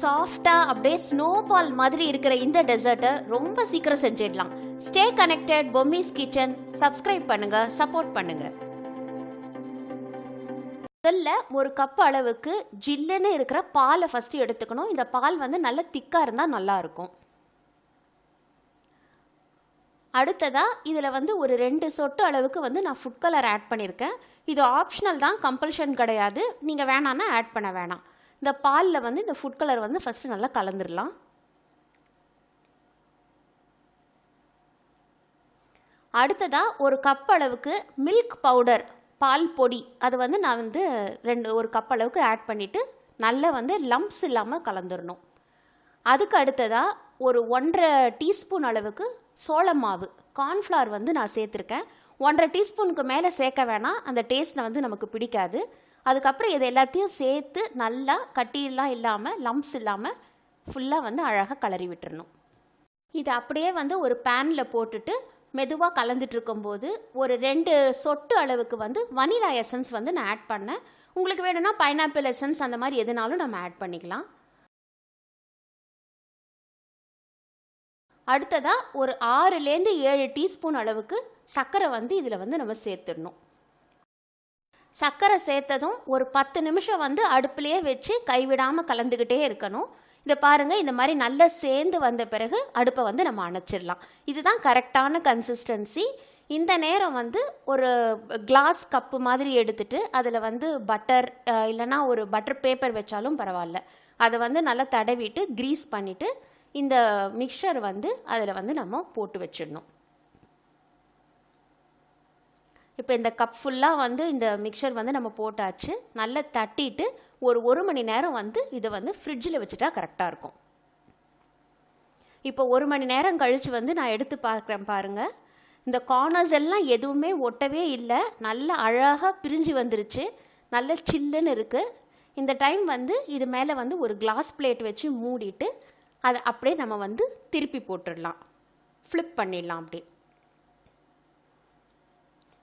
சாஃப்டாக அப்படியே ஸ்னோபால் மாதிரி இருக்கிற இந்த டெசர்ட்டை ரொம்ப சீக்கிரம் செஞ்சிடலாம். Stay connected Bommi's kitchen. Subscribe பண்ணுங்க, சப்போர்ட் பண்ணுங்க. முதல்ல ஒரு கப் அளவுக்கு ஜில்லுன்னு இருக்கிற பாலை ஃபஸ்ட்டு எடுத்துக்கணும். இந்த பால் வந்து நல்ல திக்காக இருந்தால் நல்லாயிருக்கும். அடுத்ததாக இதில் வந்து ஒரு 2 சொட்டு அளவுக்கு வந்து நான் ஃபுட் கலர் ஆட் பண்ணியிருக்கேன். இது ஆப்ஷனல் தான், கம்பல்ஷன் கிடையாது. நீங்கள் வேணான்னா ஆட் பண்ண வேணாம். இந்த பாலில் வந்து இந்த ஃபுட் கலர் வந்து ஃபஸ்ட்டு நல்லா கலந்துடலாம். அடுத்ததாக ஒரு கப் அளவுக்கு மில்க் பவுடர், பால் பொடி, அது வந்து நான் வந்து ஒரு கப் அளவுக்கு ஆட் பண்ணிவிட்டு நல்லா வந்து லம்ப்ஸ் இல்லாமல் கலந்துடணும். அதுக்கு அடுத்ததாக ஒரு 1.5 டீஸ்பூன் அளவுக்கு சோள மாவு, கார்ன்ஃப்ளவர் வந்து நான் சேர்த்துருக்கேன். 1.5 டீஸ்பூனுக்கு மேலே சேர்க்க வேணாம், அந்த டேஸ்ட்டில் வந்து நமக்கு பிடிக்காது. அதுக்கப்புறம் இது எல்லாத்தையும் சேர்த்து நல்லா கட்டியெல்லாம் இல்லாமல், லம்ப்ஸ் இல்லாமல் ஃபுல்லாக வந்து அழகாக கலரி விட்டுறணும். இது அப்படியே வந்து ஒரு பேனில் போட்டுட்டு மெதுவாக கலந்துட்டு இருக்கும்போது ஒரு 2 சொட்டு அளவுக்கு வந்து வனிலா எசன்ஸ் வந்து நான் ஆட் பண்ணேன். உங்களுக்கு வேணும்னா பைனாப்பிள் எசன்ஸ் அந்த மாதிரி எதுனாலும் நம்ம ஆட் பண்ணிக்கலாம். அடுத்ததாக ஒரு 6லேருந்து 7 டீஸ்பூன் அளவுக்கு சர்க்கரை வந்து இதில் வந்து நம்ம சேர்த்துடணும். சர்க்கரை சேர்த்ததும் ஒரு 10 நிமிஷம் வந்து அடுப்புலையே வச்சு கைவிடாமல் கலந்துக்கிட்டே இருக்கணும். இதை பாருங்கள், இந்த மாதிரி நல்லா சேர்ந்து வந்த பிறகு அடுப்பை வந்து நம்ம அணைச்சிடலாம். இதுதான் கரெக்டான கன்சிஸ்டன்சி. இந்த நேரம் வந்து ஒரு கிளாஸ் கப்பு மாதிரி எடுத்துட்டு அதில் வந்து பட்டர் இல்லைனா ஒரு பட்டர் பேப்பர் வச்சாலும் பரவாயில்ல, அதை வந்து நல்லா தடவிட்டு க்ரீஸ் பண்ணிவிட்டு இந்த மிக்சர் வந்து அதில் வந்து நம்ம போட்டு வச்சிடணும். இப்போ இந்த கப் ஃபுல்லாக வந்து இந்த மிக்சர் வந்து நம்ம போட்டாச்சு. நல்லா தட்டிட்டு ஒரு மணி நேரம் வந்து இதை வந்து ஃப்ரிட்ஜில் வச்சுட்டா கரெக்டாக இருக்கும். இப்போ 1 மணி நேரம் கழித்து வந்து நான் எடுத்து பார்க்குறேன் பாருங்கள். இந்த கார்னர்ஸ் எல்லாம் எதுவுமே ஒட்டவே இல்லை, நல்லா அழகாக பிரிஞ்சு வந்துருச்சு, நல்ல சில்லுன்னு இருக்குது. இந்த டைம் வந்து இது மேலே வந்து ஒரு கிளாஸ் பிளேட் வச்சு மூடிட்டு அதை அப்படியே நம்ம வந்து திருப்பி போட்டுடலாம், ஃப்ளிப் பண்ணிடலாம் அப்படியே.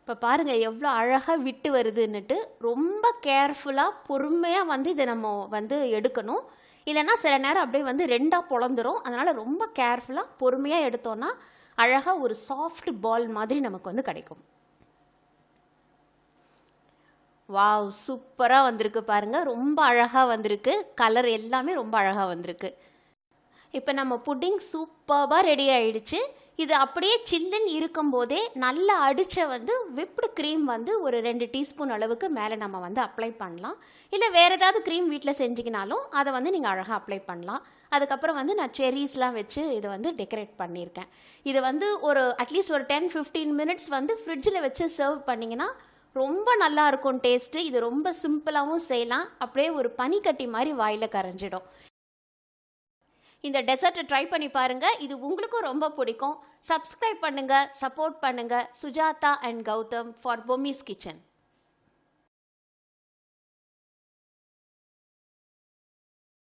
இப்போ பாருங்கள் எவ்வளோ அழகாக விட்டு வருதுன்னுட்டு. ரொம்ப கேர்ஃபுல்லாக பொறுமையாக வந்து இதை நம்ம வந்து எடுக்கணும். இல்லைனா சில நேரம் அப்படியே வந்து 2ஆக பொழந்துரும். அதனால் ரொம்ப கேர்ஃபுல்லாக பொறுமையாக எடுத்தோன்னா அழகாக ஒரு சாஃப்ட் பால் மாதிரி நமக்கு வந்து கிடைக்கும். வாவ், சூப்பராக வந்திருக்கு பாருங்கள், ரொம்ப அழகாக வந்திருக்கு. கலர் எல்லாமே ரொம்ப அழகாக வந்திருக்கு. இப்போ நம்ம புட்டிங் சூப்பராக ரெடி ஆகிடுச்சு. இது அப்படியே சில்லுன்னு இருக்கும்போதே நல்லா அடித்த வந்து விப்டு க்ரீம் வந்து ஒரு 2 டீஸ்பூன் அளவுக்கு மேலே நம்ம வந்து அப்ளை பண்ணலாம். இல்லை வேறு ஏதாவது க்ரீம் வீட்டில் செஞ்சிக்கினாலும் அதை வந்து நீங்கள் அழகாக அப்ளை பண்ணலாம். அதுக்கப்புறம் வந்து நான் செரீஸ்லாம் வச்சு இதை வந்து டெக்கரேட் பண்ணியிருக்கேன். இதை வந்து ஒரு அட்லீஸ்ட் ஒரு 10-15 மினிட்ஸ் வந்து ஃப்ரிட்ஜில் வச்சு சர்வ் பண்ணிங்கன்னா ரொம்ப நல்லா இருக்கும் டேஸ்ட்டு. இது ரொம்ப சிம்பிளாகவும் செய்யலாம், அப்படியே ஒரு பனிக்கட்டி மாதிரி வாயில் கரைஞ்சிடும். இந்த டெசர்ட்டை ட்ரை பண்ணி பாருங்கள், இது உங்களுக்கும் ரொம்ப பிடிக்கும். சப்ஸ்கிரைப் பண்ணுங்கள், சப்போர்ட் பண்ணுங்கள். Sujatha and Gautham for Bommi's kitchen.